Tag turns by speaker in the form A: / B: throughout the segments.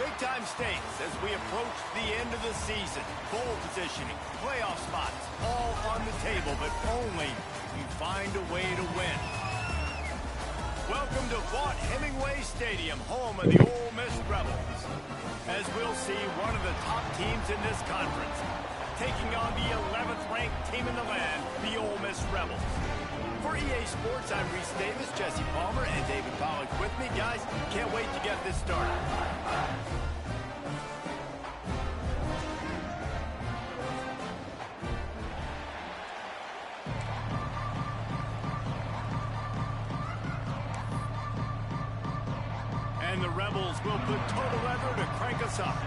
A: Big time stakes as we approach the end of the season. Bowl positioning, playoff spots, all on the table, but only you find a way to win. Welcome to Vaught-Hemingway Stadium, home of the Ole Miss Rebels. As we'll see, one of the top teams in this conference, taking on the 11th ranked team in the land, the Ole Miss Rebels. For EA Sports, I'm Reese Davis, Jesse Palmer, and David Pollack with me. Guys, can't wait to get this started. And the Rebels will put total leather to crank us up.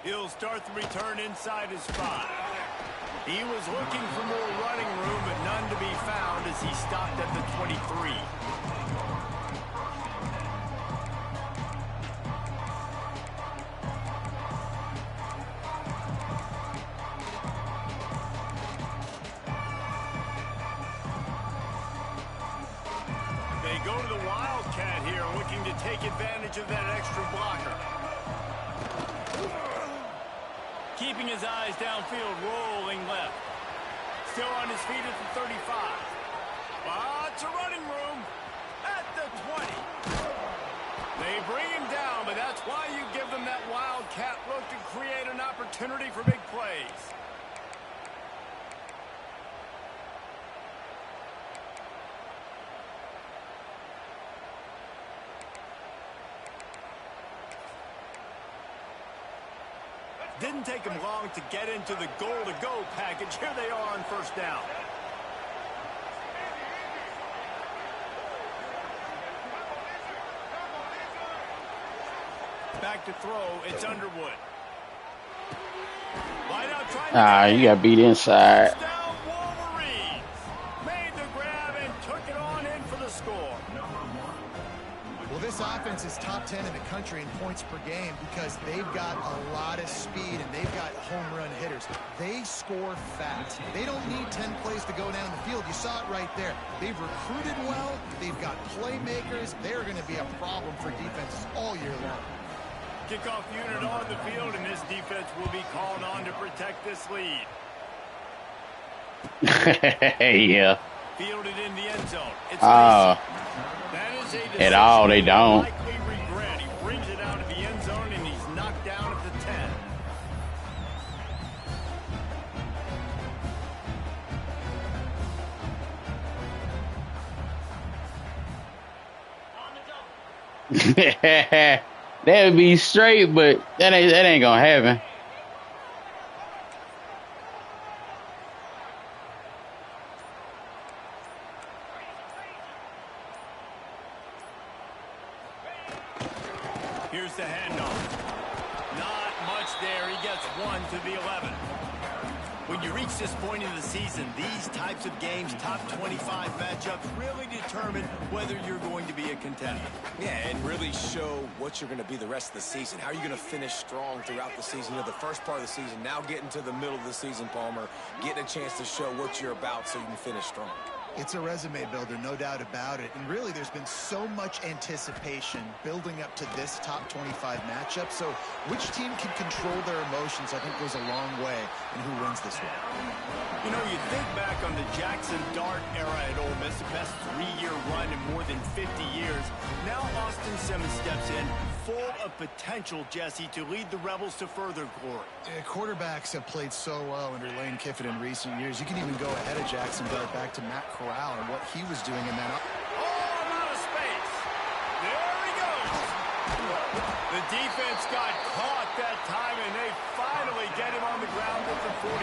A: He'll start the return inside his 5. He was looking for more running room, but none to be found as he stopped at the 23. They go to the Wildcat here, looking to take advantage of that extra blocker. Keeping his eyes downfield, rolling left. Still on his feet at the 35. Lots of running room at the 20. They bring him down, but that's why you give them that Wildcat look to create an opportunity for big plays. Didn't take him long to get into the goal-to-go package. Here they are on first down. Back to throw. It's Underwood. Wide out trying to
B: you got beat inside.
A: Touchdown Wolverines. Made the grab and took it on in for the score.
C: Well, this offense is top 10 in the country in points per game because they've got a lot of speed and they've got home run hitters. They score fast. They don't need 10 plays to go down the field. You saw it right there. They've recruited well. They've got playmakers. They're going to be a problem for defenses all year long.
A: Kickoff unit on the field, and this defense will be called on to protect this lead.
B: Yeah.
A: Fielded in the end zone. It's
B: at all, they don't.
A: Regret. He brings it out of the end zone, and he's knocked down at the
B: 10. That would be straight, but that ain't gonna happen.
A: Here's the handoff. Not much there. He gets one to the 11. When you reach this point in the season, these types of games, top 25 matchups, really determine whether you're going to be a contender.
D: Yeah, and really show what you're going to be the rest of the season. How are you going to finish strong throughout the season? You know, the first part of the season, now getting to the middle of the season, Palmer, getting a chance to show what you're about so you can finish strong.
C: It's a resume builder, no doubt about it. And really, there's been so much anticipation building up to this top 25 matchup. So which team can control their emotions, I think, goes a long way in who wins this one.
A: You know, you think back on the Jackson Dart era at Ole Miss, the best 3-year run in more than 50 years. Now Austin Simmons steps in, full of potential, Jesse, to lead the Rebels to further glory.
C: Quarterbacks have played so well under Lane Kiffin in recent years. You can even go ahead of Jackson Dart back to Matt Corral and what he was doing in that.
A: Oh, out of space. There he goes. The defense got caught that time, and they finally get him on the ground at the 41.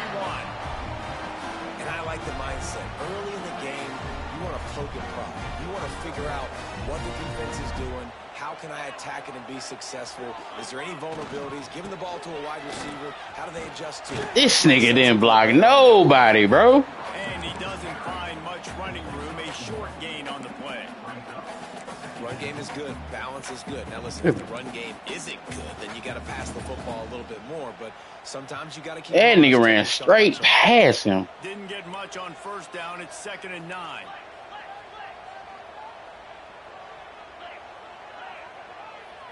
D: And I like the mindset. Early in the game, you want to poke and prod. You want to figure out what the defense is doing. How can I attack it and be successful? Is there any vulnerabilities? Giving the ball to a wide receiver, how do they adjust to it?
B: This nigga didn't block nobody, bro.
A: And he doesn't find much running room. A short gain on the play.
D: Run game is good. Balance balance is good. Now, listen, if the run game isn't good, then you got to pass the football a little bit more. But sometimes you got to keep.
B: That nigga ran straight past him.
A: Didn't get much on first down. It's 2nd and 9.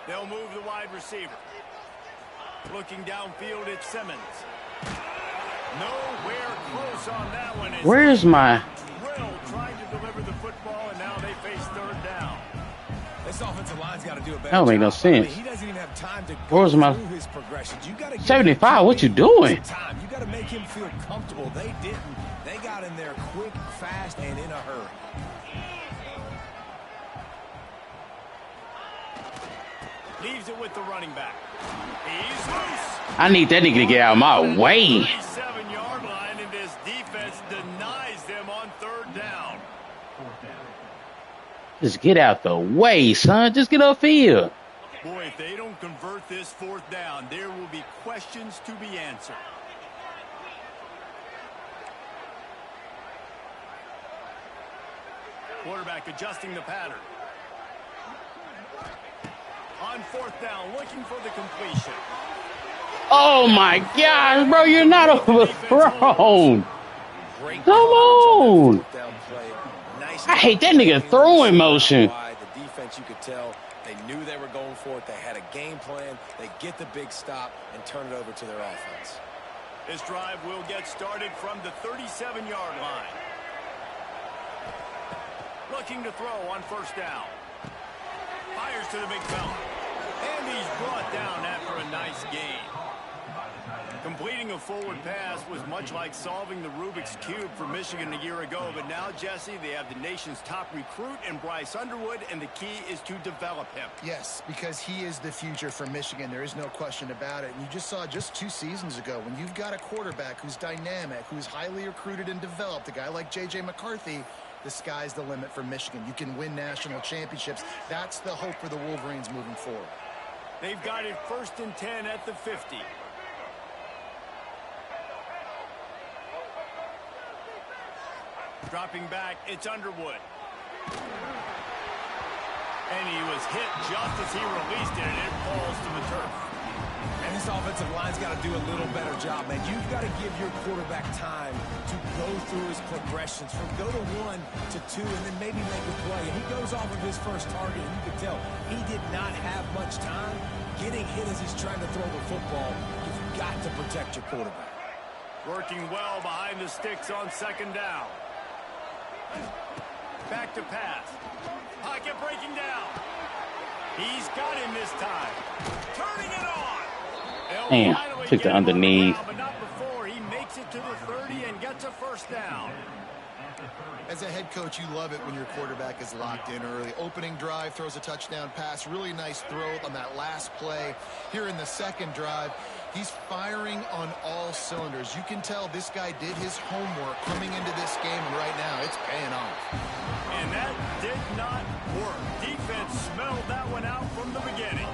A: They'll move the wide receiver. Looking downfield, it's Simmons. Nowhere close on that one.
B: Where's my...
A: Drill trying to deliver the football, and now they face 3rd down.
D: This offensive line's got to do a better
B: That don't make no
D: job.
B: sense.
D: I mean, he doesn't even have time to
B: Where's
D: go
B: my...
D: through his progressions. You got to
B: 75, what you doing?
D: You got to make him feel comfortable. They didn't. They got in there quick, fast, and in a hurry.
A: Leaves it with the running back. He's loose.
B: I need that nigga to get out of my way.
A: 37-yard line, and this defense denies them on 3rd down.
B: Just get out the way, son. Just get upfield.
A: Boy, if they don't convert this 4th down, there will be questions to be answered. Quarterback adjusting the pattern. On 4th down, looking for the completion.
B: Oh my gosh, bro, you're not overthrown. Come on. I hate that nigga throwing motion.
D: The defense, you could tell, they knew they were going for it. They had a game plan. They get the big stop and turn it over to their offense.
A: This drive will get started from the 37-yard line. Looking to throw on 1st down. Fires to the big fella. And he's brought down after a nice gain. Completing a forward pass was much like solving the Rubik's Cube for Michigan a year ago. But now, Jesse, they have the nation's top recruit in Bryce Underwood, and the key is to develop him.
C: Yes, because he is the future for Michigan. There is no question about it. And you just saw just 2 seasons ago, when you've got a quarterback who's dynamic, who's highly recruited and developed, a guy like J.J. McCarthy, the sky's the limit for Michigan. You can win national championships. That's the hope for the Wolverines moving forward.
A: They've got it 1st and 10 at the 50. Dropping back, it's Underwood. And he was hit just as he released it, and it falls to the turf.
D: And this offensive line's got to do a little better job, man. You've got to give your quarterback time to go through his progressions from go to 1 to 2 and then maybe make a play. And he goes off of his first target, and you can tell he did not have much time getting hit as he's trying to throw the football. You've got to protect your quarterback.
A: Working well behind the sticks on 2nd down. Back to pass. Pocket breaking down. He's got him this time. Turning it on.
B: Damn, took the underneath.
A: But not before he makes it to the 30 and gets a 1st down.
C: As a head coach, you love it when your quarterback is locked in early. Opening drive, throws a touchdown pass. Really nice throw on that last play. Here in the 2nd drive, he's firing on all cylinders. You can tell this guy did his homework coming into this game, and right now it's paying off.
A: And that did not work. Defense smelled that one out from the beginning.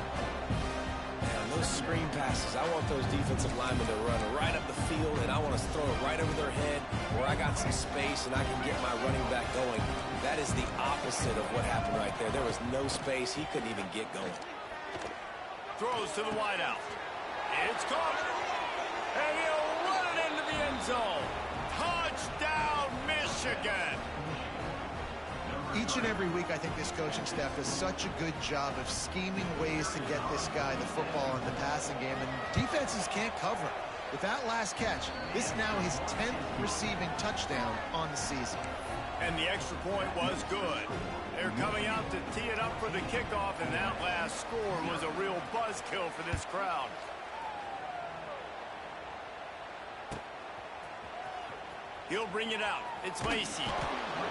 D: Man, those screen passes, I want those defensive linemen to run right up the field, and I want to throw it right over their head where I got some space and I can get my running back going. That is the opposite of what happened right there. There was no space. He couldn't even get going.
A: Throws to the wideout. It's caught. And he'll run it into the end zone. Touchdown, Michigan.
C: Each and every week, I think this coaching staff does such a good job of scheming ways to get this guy the football in the passing game, and defenses can't cover. With that last catch, this is now his 10th receiving touchdown on the season.
A: And the extra point was good. They're coming out to tee it up for the kickoff, and that last score was a real buzzkill for this crowd. He'll bring it out. It's Lacy.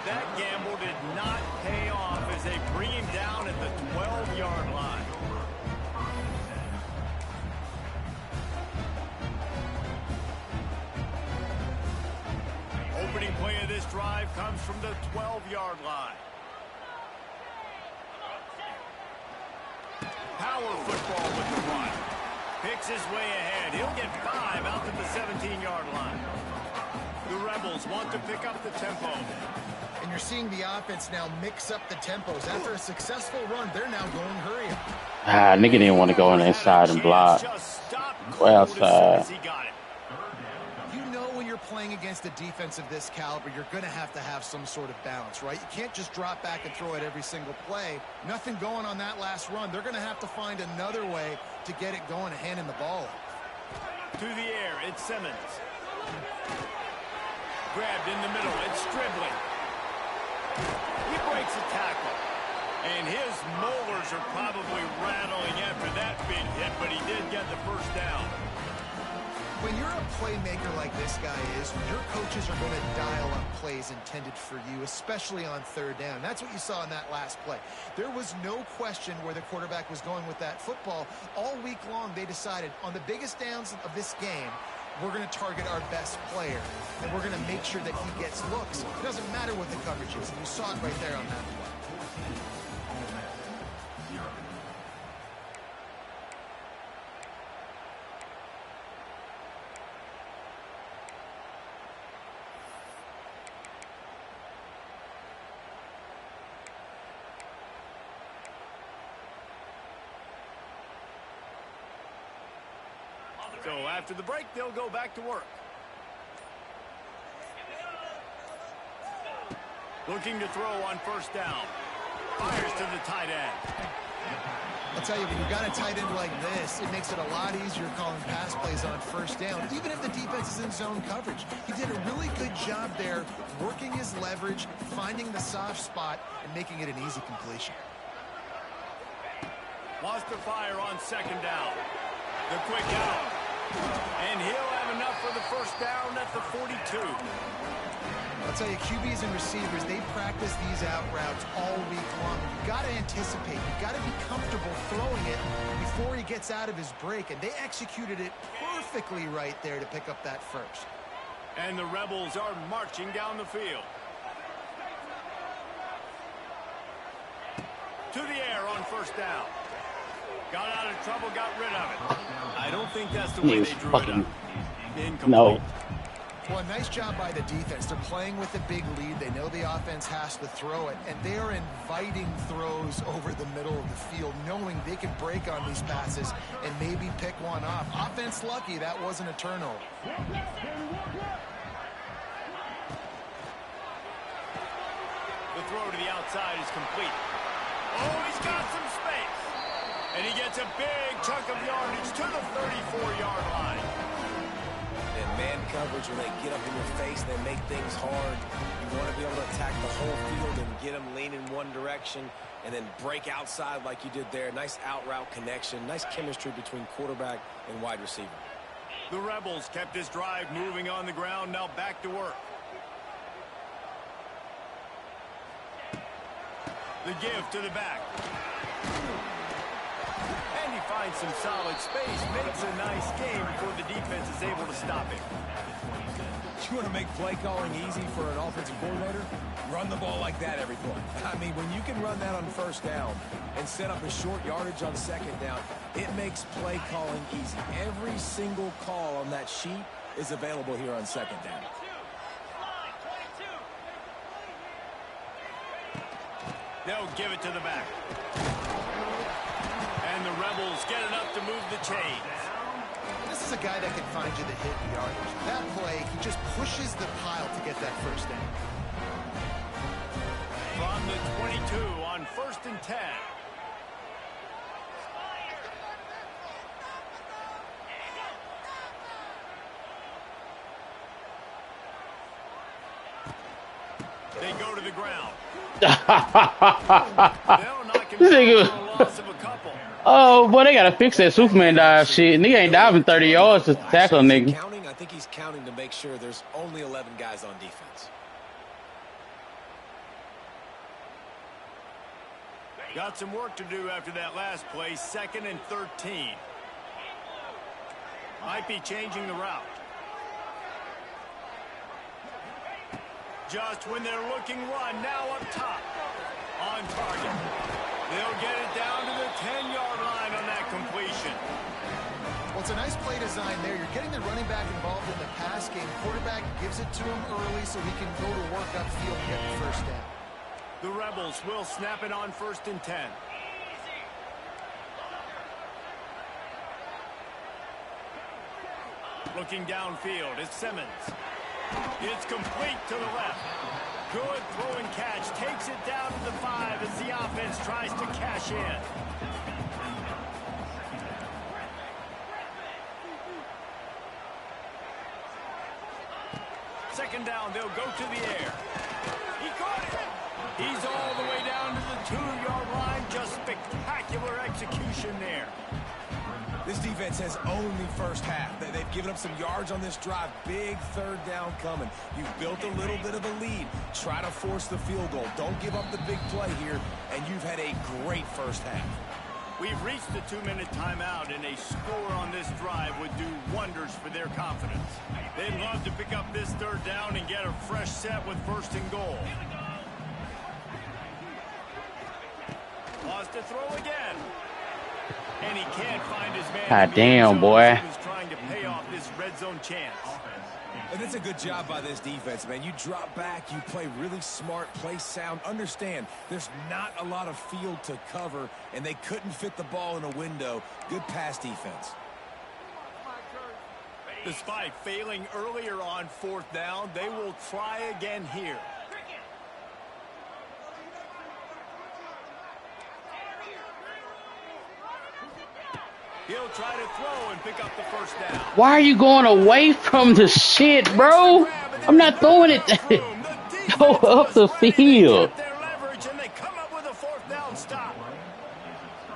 A: That gamble did not pay off as they bring him down at the 12-yard line. Opening play of this drive comes from the 12-yard line. Power football with the run. Picks his way ahead. He'll get 5 out to the 17-yard line. The Rebels want to pick up the tempo.
C: And And you're seeing the offense now mix up the tempos. After a successful run, they're now going hurry up.
B: Nigga didn't want to go on the inside and block. Way outside.
C: You know when you're playing against a defense of this caliber, you're going to have some sort of balance, right? You can't just drop back and throw it every single play. Nothing going on that last run. They're going to have to find another way to get it going and handing the ball off.
A: To the air, it's Simmons. Grabbed in the middle, it's Stribling. He breaks a tackle. And his molars are probably rattling after that big hit, but he did get the first down.
C: When you're a playmaker like this guy is, your coaches are going to dial up plays intended for you, especially on third down. That's what you saw in that last play. There was no question where the quarterback was going with that football. All week long, they decided on the biggest downs of this game, we're going to target our best player, and we're going to make sure that he gets looks. It doesn't matter what the coverage is, and you saw it right there on that play.
A: So after the break, they'll go back to work. Looking to throw on first down. Fires to the tight end.
C: I'll tell you, when you've got a tight end like this, it makes it a lot easier calling pass plays on first down, even if the defense is in zone coverage. He did a really good job there, working his leverage, finding the soft spot, and making it an easy completion.
A: Wants to fire on second down. The quick out. And he'll have enough for the first down at the 42.
C: I'll tell you, QBs and receivers, they practice these out routes all week long. You've got to anticipate. You've got to be comfortable throwing it before he gets out of his break. And they executed it perfectly right there to pick up that first.
A: And the Rebels are marching down the field. To the air on first down. Got out of trouble, got rid of it. I don't think that's the way they drew it up. Incomplete.
B: No.
C: Well, nice job by the defense. They're playing with a big lead. They know the offense has to throw it, and they are inviting throws over the middle of the field, knowing they can break on these passes and maybe pick one off. Offense lucky that wasn't a turnover.
A: The throw to the outside is complete. Oh, he's got some space. And he gets a big chunk of yardage to the 34-yard line.
D: And man coverage, when they get up in your face, they make things hard. You want to be able to attack the whole field and get them leaning one direction and then break outside like you did there. Nice out route connection. Nice chemistry between quarterback and wide receiver.
A: The Rebels kept this drive moving on the ground. Now back to work. The give to the back. And he finds some solid space, makes a nice game before the defense is able to stop him.
D: You want to make play calling easy for an offensive coordinator? Run the ball like that every play. I mean, when you can run that on first down and set up a short yardage on second down, it makes play calling easy. Every single call on that sheet is available here on second down.
A: They'll give it to the back. And the Rebels get enough to move the chains.
C: This is a guy that can find you the hit yardage. That play, he just pushes the pile to get that first down.
A: From the 22 on 1st and 10. They go to the ground. They'll knock him down for a loss of a couple.
B: Oh, boy, they got to fix that Superman dive shit. Nigga ain't diving 30 yards to tackle a nigga.
D: I think he's counting to make sure there's only 11 guys on defense.
A: Got some work to do after that last play. 2nd and 13. Might be changing the route. Just when they're looking run, now up top. On target. They'll get it down to the 10-yard line on that completion.
C: Well, it's a nice play design there. You're getting the running back involved in the pass game. Quarterback gives it to him early so he can go to work upfield and get the first down.
A: The Rebels will snap it on 1st and 10. Looking downfield, it's Simmons. It's complete to the left. Good throw and catch. Takes it down to the 5 as the offense tries to cash in. Second down, they'll go to the air. He caught it. He's all the way down to the 2-yard line. Just spectacular execution there.
D: This defense has only first half. They've given up some yards on this drive. Big third down coming. You've built a little bit of a lead. Try to force the field goal. Don't give up the big play here, and you've had a great first half.
A: We've reached the 2-minute timeout, and a score on this drive would do wonders for their confidence. They'd love to pick up this third down and get a fresh set with 1st and goal. Lost to throw again. And he can't find his man.
B: God damn, boy.
A: He was trying to pay off this red zone chance.
D: And it's a good job by this defense, man. You drop back, you play really smart, play sound. Understand, there's not a lot of field to cover, and they couldn't fit the ball in a window. Good pass defense.
A: Despite failing earlier on 4th down, they will try again here. He'll try to throw and pick up the first down.
B: Why are you going away from the shit, bro? I'm not throwing it. Go up the field.
A: And they come up with a 4th down stop.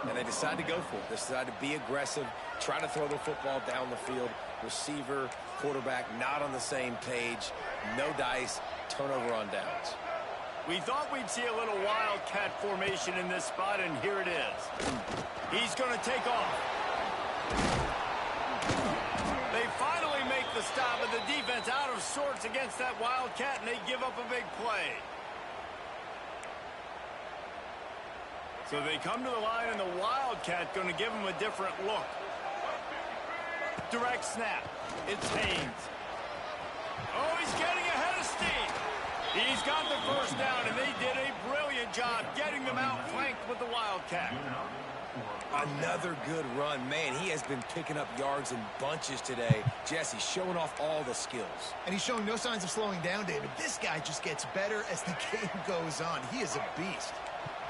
D: And they decide to go for it. They decide to be aggressive, try to throw the football down the field. Receiver, quarterback, not on the same page. No dice, turnover on downs.
A: We thought we'd see a little wildcat formation in this spot, and here it is. He's going to take off. They finally make the stop, and the defense out of sorts against that wildcat, and they give up a big play. So they come to the line, and the wildcat going to give them a different look. Direct snap. It's Haynes. Oh, he's getting ahead of steam. He's got the first down, and they did a brilliant job getting them outflanked with the wildcat.
D: Another good run. Man, he has been picking up yards in bunches today. Jesse showing off all the skills.
C: And he's showing no signs of slowing down, David. This guy just gets better as the game goes on. He is a beast.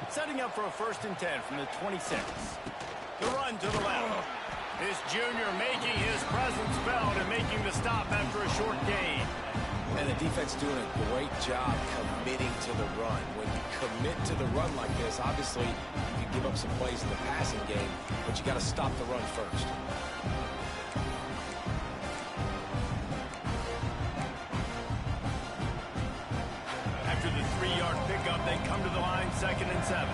A: Setting up for a 1st and 10 from the 26. The run to the left. This junior making his presence felt and making the stop after a short gain.
D: And the defense doing a great job committing to the run. When you commit to the run like this, obviously you can give up some plays in the passing game, but you got to stop the run first.
A: After the 3-yard pickup, they come to the line 2nd and 7.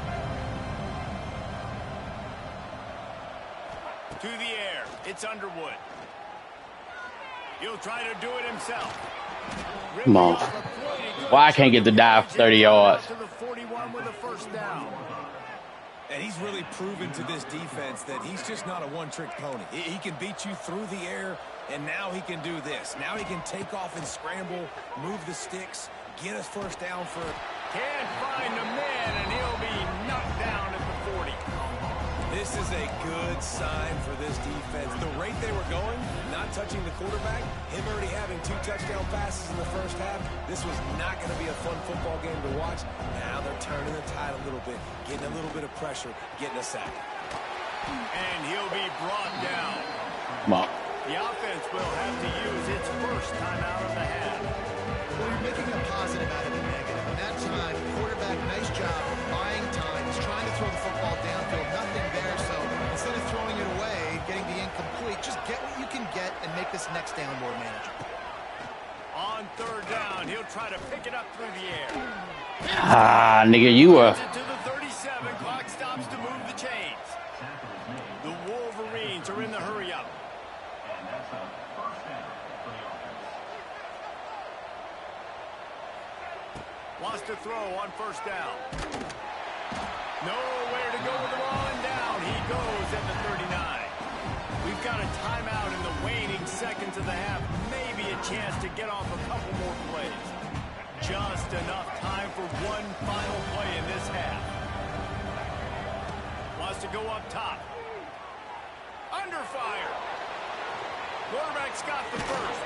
A: To the air, it's Underwood. He'll try to do it himself.
B: Come on. Why I can't get the dive 30 yards?
A: To the 41 with a 1st down.
D: And he's really proven to this defense that he's just not a one-trick pony. He can beat you through the air, and now he can do this. Now he can take off and scramble, move the sticks, get us 1st down for it.
A: Can't find a man, and he'll be knocked down at the 40.
D: This is a good sign for this defense. The rate they were going, not touching the quarterback, him already having 2 touchdown passes in the first half, this was not going to be a fun football game to watch. Now they're turning the tide a little bit, getting a little bit of pressure, getting a sack.
A: And he'll be brought down.
B: Come on.
A: The offense will have to use its first timeout of the half.
C: Well, you're making a positive out of a negative. And that time, quarterback, nice job buying time. He's trying to throw the football downfield. Nothing there, so instead of throwing it away, getting the incomplete, just get what you can get and make this next down more manageable.
A: On 3rd down, he'll try to pick it up through the air.
B: Ah, nigga, you were.
A: To the 37, clock stops to move the chains. The Wolverines are in the hurry-up. Wants to throw on 1st down. Nowhere to go with the ball, and down he goes at the 39. We've got a timeout in the waning seconds of the half. Maybe a chance to get off a couple more plays. Just enough time for one final play in this half. Wants to go up top. Under fire. Quarterback's got the first.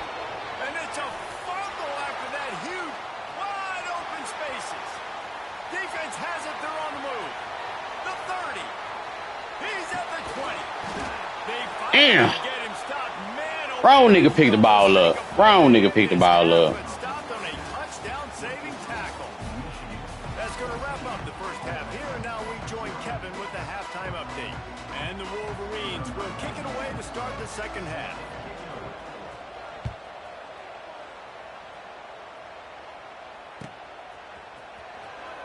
A: And it's a fumble after that huge, wide open spaces. Defense has it. They're on the move. The 30. He's at the 20. They finally get him stopped. Man,
B: wrong nigga picked the ball up. Wrong nigga picked the ball up.
A: Stopped on a touchdown-saving tackle. That's going to wrap up the first half here, and now we join Kevin with the halftime update. And the Wolverines will kick it away to start the second half.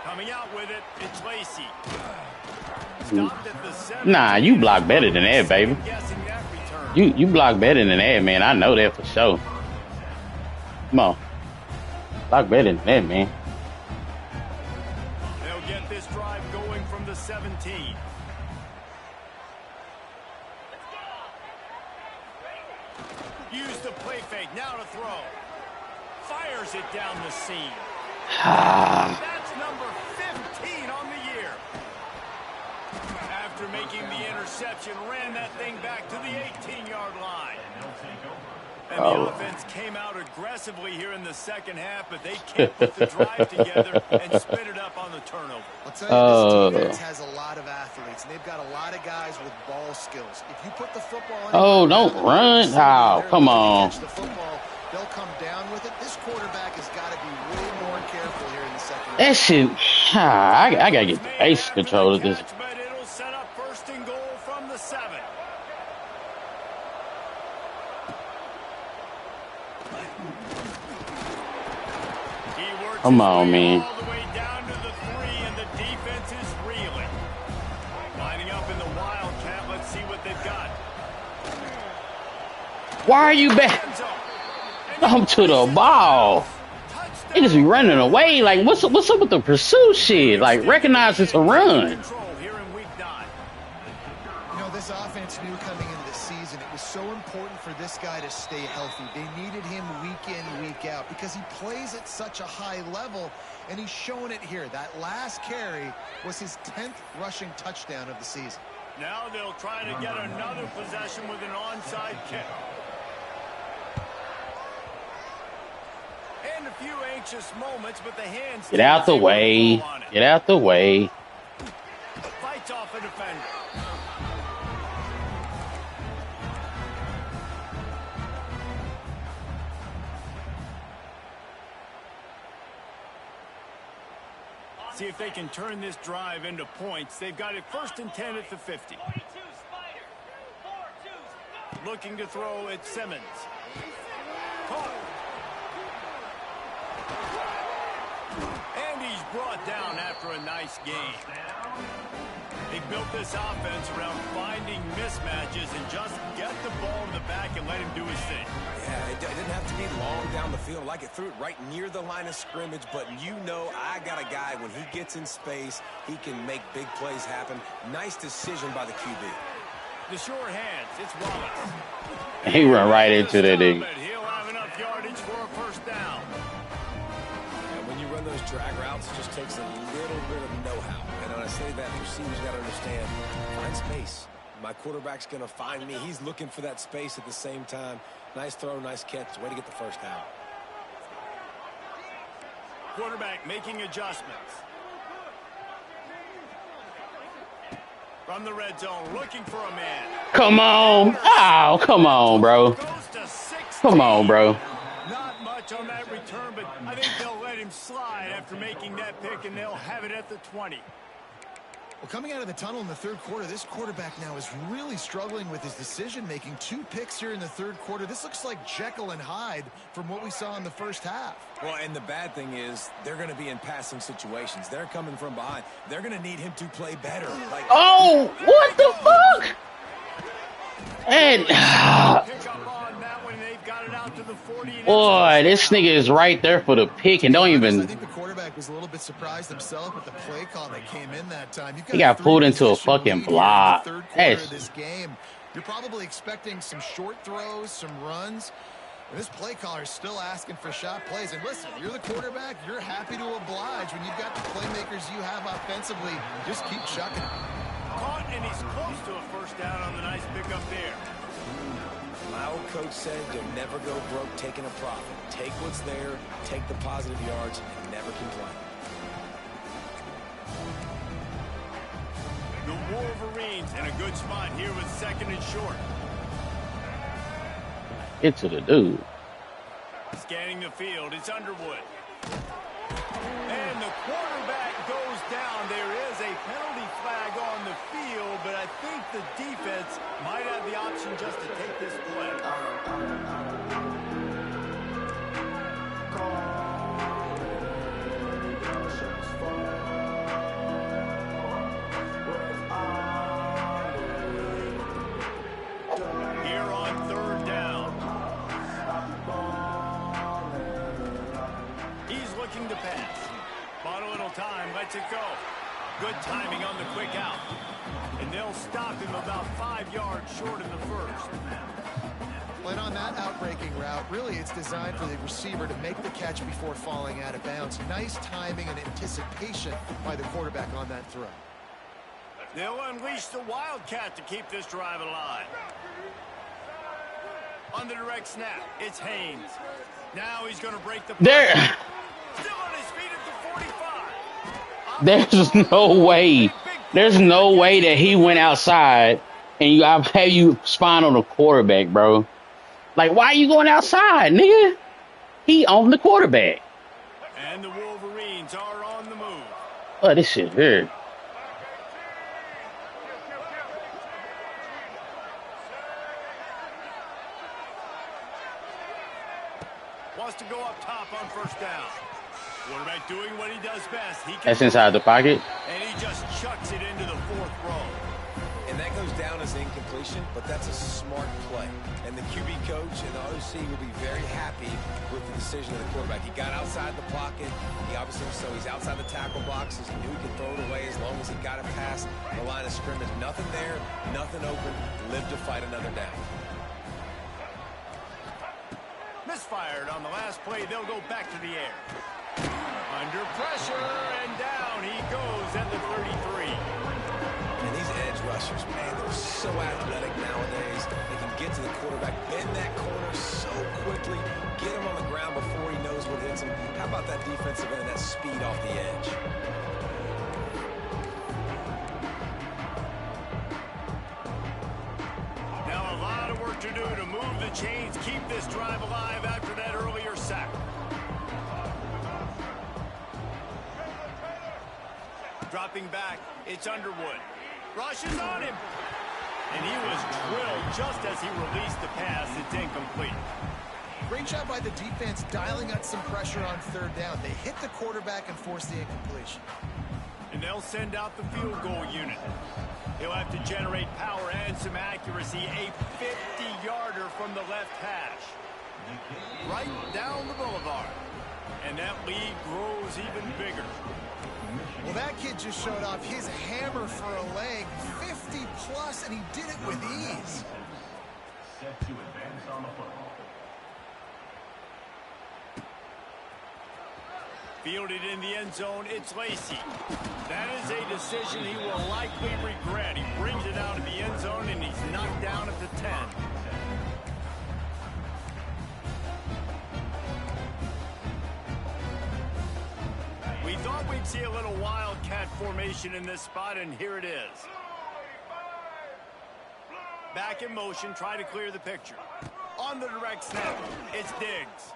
A: Coming out with it, it's Lacy. Stopped at the 7.
B: Nah, you block better than that, baby. You block better than that, man. I know that for sure. Come on. Block better than that, man.
A: They'll get this drive going from the 17. Use the play fake. Now to throw. Fires it down the seam. That's number 15 on the year. After making the interception, ran that thing back to the 18-yard line. And the offense came out aggressively here in the second half, but they can't put the drive together and spit it up on the turnover.
C: I'll tell you, this defense has a lot of athletes, and they've got a lot of guys with ball skills. If you put the football in,
B: don't run. Oh, come on.
C: The football, they'll come down with it. This quarterback has got to be way more careful here in the second half.
B: That shit, I got to get the base control of this.
A: But it'll set up first and goal from the 7.
B: Come on, man.
A: All the way down to the 3, and the defense is reeling. Lining up in the Wildcat. Let's see what they've got.
B: Why are you back? Come to the ball. They just be running away. Like, what's up with the pursuit shit? Like, recognize it's a run.
C: This offense knew coming into the season it was so important for this guy to stay healthy. They needed him week in, week out because he plays at such a high level, and he's showing it here. That last carry was his 10th rushing touchdown of the season.
A: Now they'll try to get another possession with an onside kick. And a few anxious moments, but the hands...
B: Get out the way. Get out the way.
A: Fights off a defender. See if they can turn this drive into points. They've got it 1st and 10 at the 50. Looking to throw at Simmons. Caught. And he's brought down after a nice game. They built this offense around finding mismatches and just get the ball in the back and let him do his thing.
D: Yeah, it didn't have to be long down the field. Like it threw it right near the line of scrimmage, but you know I got a guy, when he gets in space, he can make big plays happen. Nice decision by the QB.
A: The short hands, it's Wallace.
B: He run right into that nigga.
A: He'll have enough yardage for a first down.
D: And when you run those drag routes, it just takes a little bit of know-how. And when I say that, the receivers got to understand, find space. My quarterback's going to find me. He's looking for that space at the same time. Nice throw, nice catch. Way to get the first down.
A: Quarterback making adjustments. From the red zone, looking for a man.
B: Come on. Oh, come on, bro. Come on, bro.
A: Not much on that return, but I think they'll let him slide after making that pick, and they'll have it at the 20.
C: Well, coming out of the tunnel in the third quarter, this quarterback now is really struggling with his decision-making. 2 picks here in the third quarter. This looks like Jekyll and Hyde from what we saw in the first half.
D: Well, and the bad thing is they're going to be in passing situations. They're coming from behind. They're going to need him to play better. Like,
B: oh, what the fuck? And boy, this nigga is right there for the pick and don't even.
C: I think the quarterback was a little bit surprised himself with the play call that came in that time.
B: He got pulled into a fucking block.
C: This game. You're probably expecting some short throws, some runs. And this play caller is still asking for shot plays. And listen, you're the quarterback. You're happy to oblige when you've got the playmakers you have offensively. Just keep chucking it.
A: Caught, and he's close to a first down on the nice pickup there.
D: My old coach said you'll never go broke taking a profit. Take what's there, take the positive yards, and never complain.
A: The Wolverines in a good spot here with 2nd and short.
B: Get to the dude.
A: Scanning the field, it's Underwood. And the quarterback goes down. There is a penalty flag on the field, but I think the defense might have the option just to take this play. Here on 3rd down. He's looking to pass. Bought a little time, lets it go. Good timing on the quick out. And they'll stop him about 5 yards short in the first.
C: And on that outbreaking route, really it's designed for the receiver to make the catch before falling out of bounds. Nice timing and anticipation by the quarterback on that throw.
A: They'll unleash the Wildcat to keep this drive alive. On the direct snap, it's Haynes. Now he's going to break the play.
B: There.
A: Still on his feet at the 45.
B: There's no way. There's no way that he went outside and I have you spawn on the quarterback, bro. Like, why are you going outside, nigga? He on the quarterback.
A: And the Wolverines are on the move.
B: Oh, this shit hurt.
A: Wants to go up top on 1st down. Quarterback doing what he does best.
B: That's inside the pocket.
A: And he just chucks it into the 4th row.
D: And that goes down as an incompletion, but that's a smart play. And the QB coach and the OC will be very happy with the decision of the quarterback. He got outside the pocket. He obviously, so he's outside the tackle boxes. He knew he could throw it away as long as he got it past the line of scrimmage. Nothing there, nothing open. Live to fight another down.
A: Misfired on the last play. They'll go back to the air. Under pressure, and down he goes at the 33.
D: And these edge rushers, man, they're so athletic nowadays. They can get to the quarterback, bend that corner so quickly, get him on the ground before he knows what hits him. How about that defensive end and that speed off the edge?
A: Now a lot of work to do to move the chains, keep this drive alive after that earlier sack. Dropping back, it's Underwood. Rushes on him. And he was drilled just as he released the pass. It's incomplete.
C: Great job by the defense dialing up some pressure on 3rd down. They hit the quarterback and forced the incompletion.
A: And they'll send out the field goal unit. He'll have to generate power and some accuracy. A 50-yarder from the left hash. Right down the boulevard. And that lead grows even bigger.
C: Well, that kid just showed off his hammer for a leg, 50-plus, and he did it with ease.
E: Set to advance on the football.
A: Fielded in the end zone, it's Lacy. That is a decision he will likely regret. He brings it out of the end zone, and he's knocked down at the 10. We thought we'd see a little Wildcat formation in this spot, and here it is. Back in motion, try to clear the picture. On the direct snap, it's Diggs.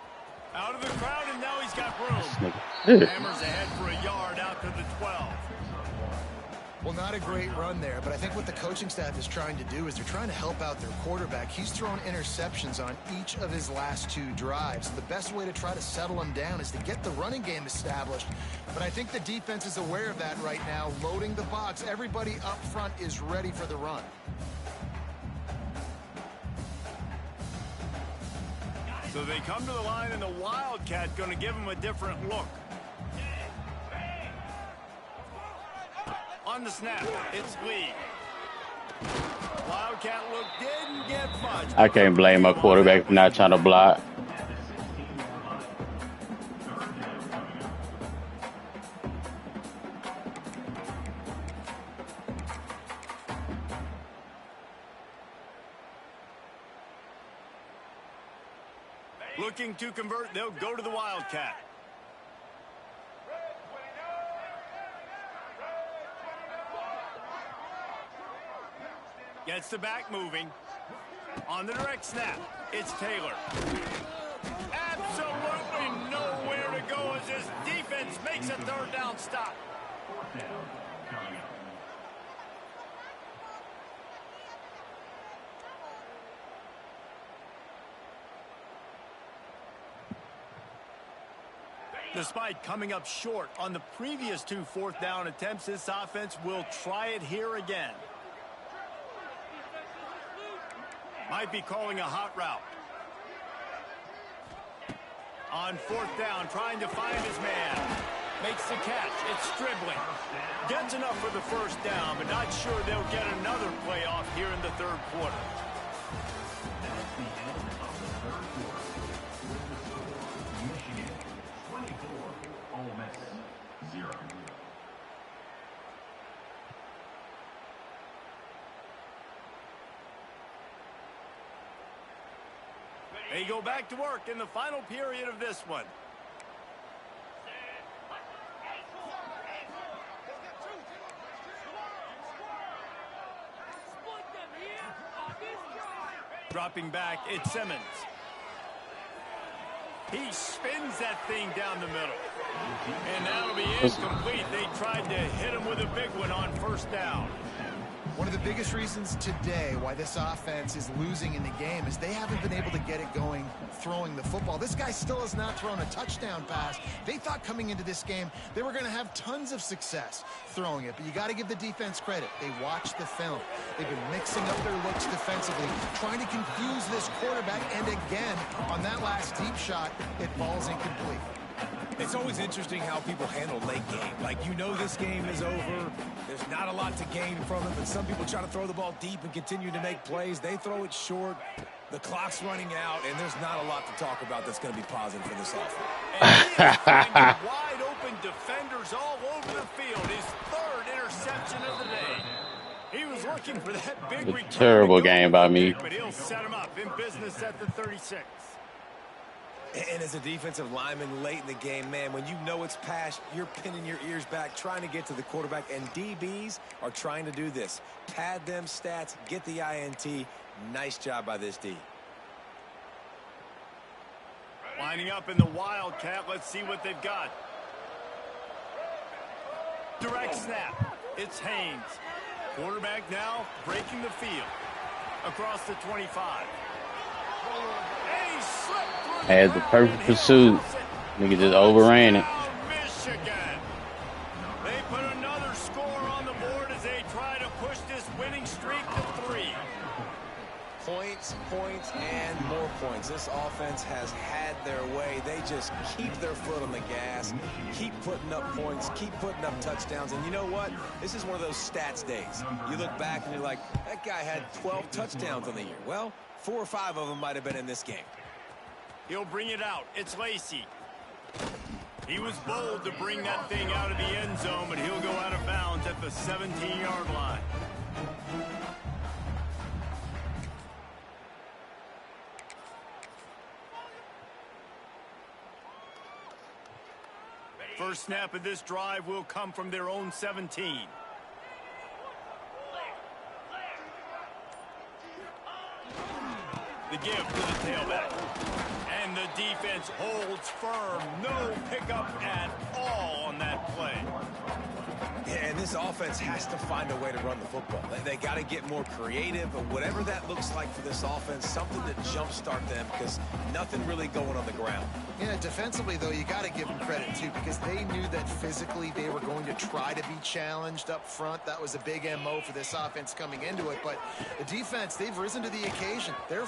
A: Out of the crowd, and now he's got room. Hammers ahead for a yard out to the 12.
C: Well, not a great run there, but I think what the coaching staff is trying to do is they're trying to help out their quarterback. He's thrown interceptions on each of his last 2 drives. The best way to try to settle him down is to get the running game established. But I think the defense is aware of that right now, loading the box. Everybody up front is ready for the run.
A: So they come to the line, and the Wildcat going to give him a different look. On the snap, it's Lee. Wildcat look didn't get much.
B: I can't blame my quarterback for not trying to block.
A: Looking to convert, they'll go to the Wildcat. Gets the back moving. On the direct snap, it's Taylor. Absolutely nowhere to go as his defense makes a third down stop. Despite coming up short on the previous 2 fourth-down attempts, this offense will try it here again. Might be calling a hot route. On 4th down, trying to find his man. Makes the catch. It's Stribling. Gets enough for the first down, but not sure they'll get another play off here in the 3rd quarter.
E: That's the end of the 3rd quarter. Michigan 24, Ole Miss 0.
A: They go back to work in the final period of this one. Dropping back, it's Simmons. He spins that thing down the middle. And that'll be incomplete. They tried to hit him with a big one on 1st down.
C: One of the biggest reasons today why this offense is losing in the game is they haven't been able to get it going throwing the football. This guy still has not thrown a touchdown pass. They thought coming into this game they were going to have tons of success throwing it, but you got to give the defense credit. They watched the film. They've been mixing up their looks defensively, trying to confuse this quarterback, and again, on that last deep shot, it falls incomplete.
D: It's always interesting how people handle late game. Like, you know this game is over. There's not a lot to gain from it, but some people try to throw the ball deep and continue to make plays. They throw it short. The clock's running out, and there's not a lot to talk about that's going to be positive for this offense.
A: And he is finding wide open defenders all over the field. His 3rd interception of the day. He was looking for that big return.
B: Terrible game by me.
A: But he'll set him up in business at the 36.
D: And as a defensive lineman late in the game, man, when you know it's pass, you're pinning your ears back, trying to get to the quarterback, and DBs are trying to do this. Pad them stats, get the INT. Nice job by this D.
A: Lining up in the Wildcat. Let's see what they've got. Direct snap. It's Haynes. Quarterback now breaking the field. Across the 25.
B: Had the perfect pursuit. Nigga just overran it.
A: Michigan. They put another score on the board as they try to push this winning streak to 3.
D: Points, points, and more points. This offense has had their way. They just keep their foot on the gas, keep putting up points, keep putting up touchdowns. And you know what? This is one of those stats days. You look back and you're like, that guy had 12 touchdowns on the year. Well, 4 or 5 of them might have been in this game.
A: He'll bring it out. It's Lacey. He was bold to bring that thing out of the end zone, but he'll go out of bounds at the 17-yard line. First snap of this drive will come from their own 17. The give to the tailback. And the defense holds firm. No pickup at all on that play.
D: Yeah, and this offense has to find a way to run the football. They got to get more creative, but whatever that looks like for this offense, something to jumpstart them, because nothing really going on the ground.
C: Yeah, defensively, though, you got to give them credit, too, because they knew that physically they were going to try to be challenged up front. That was a big MO for this offense coming into it. But the defense, they've risen to the occasion. They're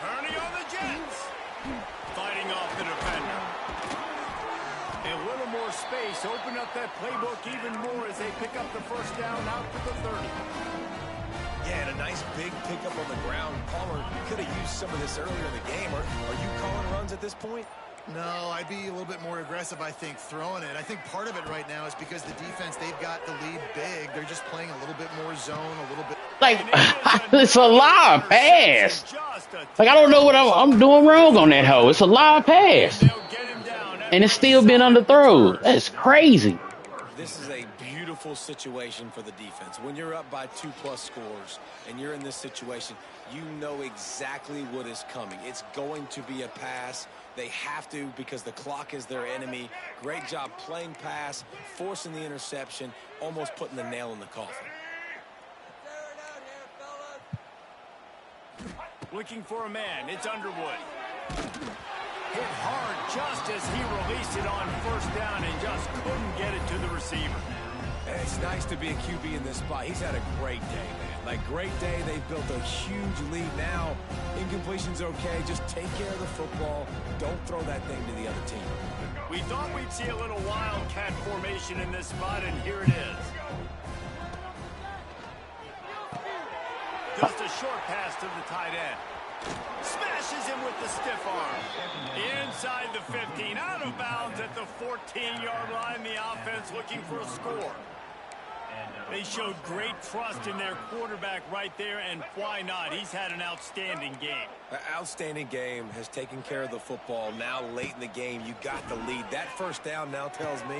A: turning on the Jets. Fighting off the defender. A little more space. Open up that playbook even more as they pick up the first down out to the 30.
D: Yeah, and a nice big pickup on the ground. Palmer could have used some of this earlier in the game. Are you calling runs at this point?
C: No, I'd be a little bit more aggressive, I think, throwing it. I think part of it right now is because the defense, they've got the lead big. They're just playing a little bit more zone, a little bit.
B: Like, it's a live pass. Like, I don't know what I'm doing wrong on that hoe. It's a live pass. And it's still been underthrown. That's crazy.
D: This is a beautiful situation for the defense. When you're up by 2+ scores and you're in this situation, you know exactly what is coming. It's going to be a pass. They have to because the clock is their enemy. Great job playing pass, forcing the interception, almost putting the nail in the coffin.
A: Looking for a man. It's Underwood. Hit hard just as he released it on first down and just couldn't get it to the receiver.
D: And it's nice to be a QB in this spot. He's had a great day, man. Like, great day. They've built a huge lead now. Incompletion's okay. Just take care of the football. Don't throw that thing to the other team.
A: We thought we'd see a little wildcat formation in this spot, and here it is. Just a short pass to the tight end. Smashes him with the stiff arm. Inside the 15, out of bounds at the 14-yard line. The offense looking for a score. They showed great trust in their quarterback right there, and why not? He's had an outstanding game.
D: An outstanding game, has taken care of the football. Now late in the game, you got the lead. That first down now tells me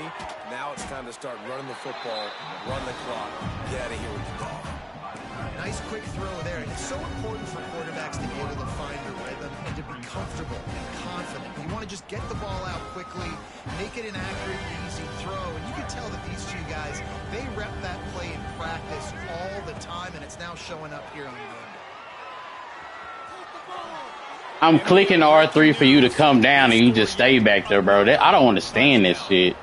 D: now it's time to start running the football, run the clock, get out of here with the ball.
C: Nice quick throw there. It's so important for quarterbacks to be able to find the rhythm and to be comfortable and confident. You want to just get the ball out quickly, make it an accurate, easy throw. And you can tell that these two guys, they rep that play in practice all the time, and it's now showing up here on the game.
B: I'm clicking R3 for you to come down and you just stay back there, bro. I don't understand this shit.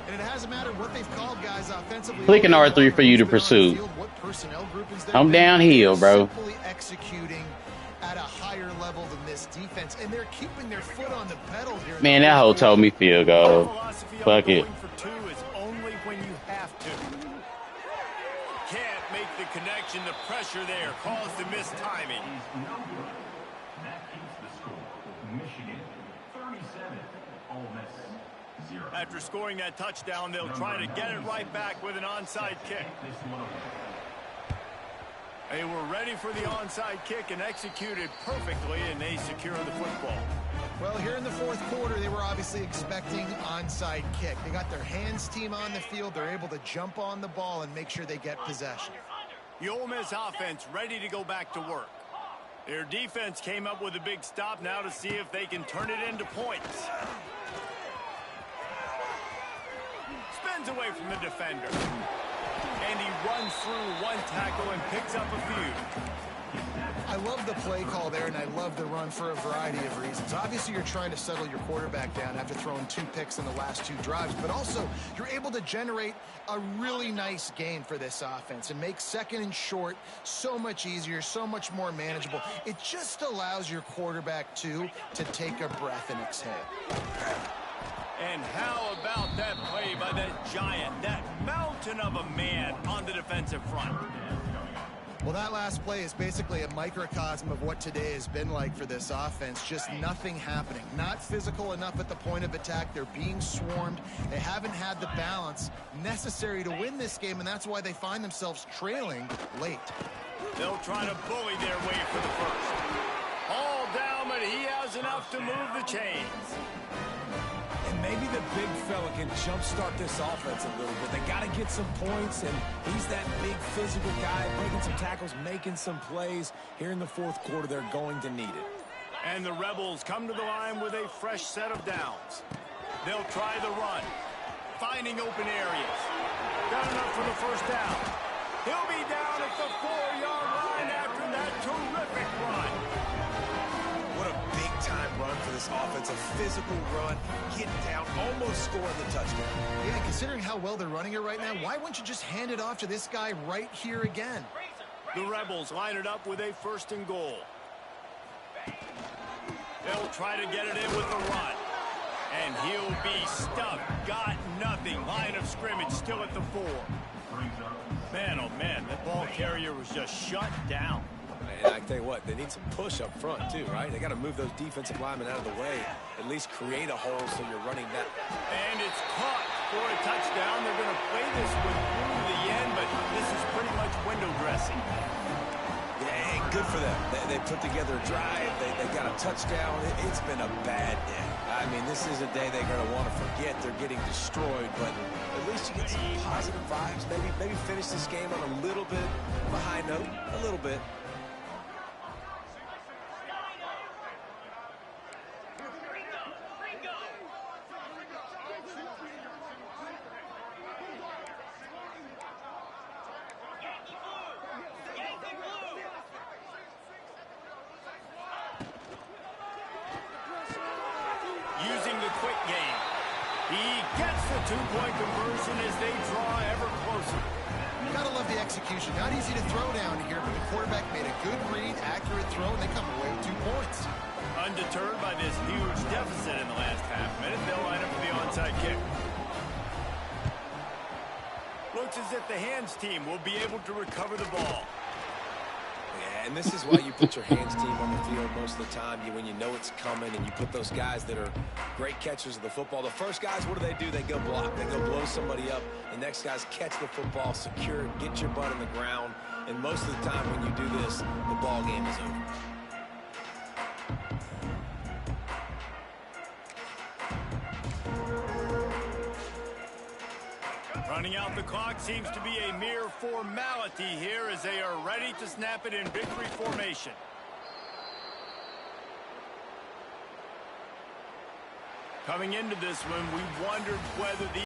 C: And it hasn't mattered what they've called guys offensively.
B: Clicking R3 for you to pursue. I'm downhill, bro.
C: Executing at a higher level than this defense, and they're keeping their foot on the pedal here.
B: Man, that hoe told me field goal. Fuck it.
A: For two is only when you have to. Can't make the connection. The pressure there caused the mistiming.
E: That keeps the score. Michigan 37, Ole Miss 0.
A: After scoring that touchdown, they'll try to get it right back with an onside kick. They were ready for the onside kick and executed perfectly, and they secure the football.
C: Well, here in the fourth quarter, they were obviously expecting onside kick. They got their hands team on the field. They're able to jump on the ball and make sure they get possession.
A: The Ole Miss offense ready to go back to work. Their defense came up with a big stop now to see if they can turn it into points. Spins away from the defender. And he runs through one tackle and picks up a few.
C: I love the play call there, and I love the run for a variety of reasons. Obviously, you're trying to settle your quarterback down after throwing 2 picks in the last 2 drives, but also you're able to generate a really nice gain for this offense and make second and short so much easier, so much more manageable. It just allows your quarterback, too, to take a breath and exhale.
A: And how about that play by that giant, that mountain of a man on the defensive front?
C: Well, that last play is basically a microcosm of what today has been like for this offense. Just nothing happening. Not physical enough at the point of attack. They're being swarmed. They haven't had the balance necessary to win this game, and that's why they find themselves trailing late.
A: They'll try to bully their way for the first. All down, but he has enough to move the chains.
D: And maybe the big fella can jumpstart this offense a little bit. They got to get some points, and he's that big physical guy, breaking some tackles, making some plays. Here in the fourth quarter, they're going to need it.
A: And the Rebels come to the line with a fresh set of downs. They'll try the run, finding open areas. Got enough for the first down. He'll be down at the 4-yard line after that terrific run.
D: What a big-time run for this offense. A physical run, get down, almost scoring the touchdown.
C: Yeah, considering how well they're running it right now, why wouldn't you just hand it off to this guy right here again?
A: The Rebels line it up with a 1st and goal. They'll try to get it in with the run. And he'll be stuck. Got nothing. Line of scrimmage still at the 4.
E: Brings up
A: Man, oh man, that ball carrier was just shut down.
D: And I tell you what, they need some push up front too, right? They got to move those defensive linemen out of the way, at least create a hole so you're running that.
A: And it's caught for a touchdown. They're going to play this one through the end, but this is pretty much window dressing.
D: Yeah, good for them. They put together a drive. They got a touchdown. It's been a bad day. I mean, this is a day they're going to want to forget. They're getting destroyed, but at least you get some positive vibes. Maybe finish this game on a little bit of a high note, a little bit.
A: Using the quick game. He gets the two-point conversion as they draw ever closer.
C: You gotta love the execution. Not easy to throw down here, but the quarterback made a good read, accurate throw, and they come away with 2 points.
A: Undeterred by this huge deficit in the last half minute, they'll line up for the onside kick. Looks as if the hands team will be able to recover the ball.
D: Yeah, and this is why you put your hands team on the field most of the time. When you know it's coming, and you put those guys that are great catchers of the football. The first guys, what do? They go block. They go blow somebody up. The next guys catch the football, secure it, get your butt in the ground. And most of the time when you do this, the ball game is over.
A: Running out the clock seems to be a mere formality here as they are ready to snap it in victory formation. Coming into this one, we wondered whether the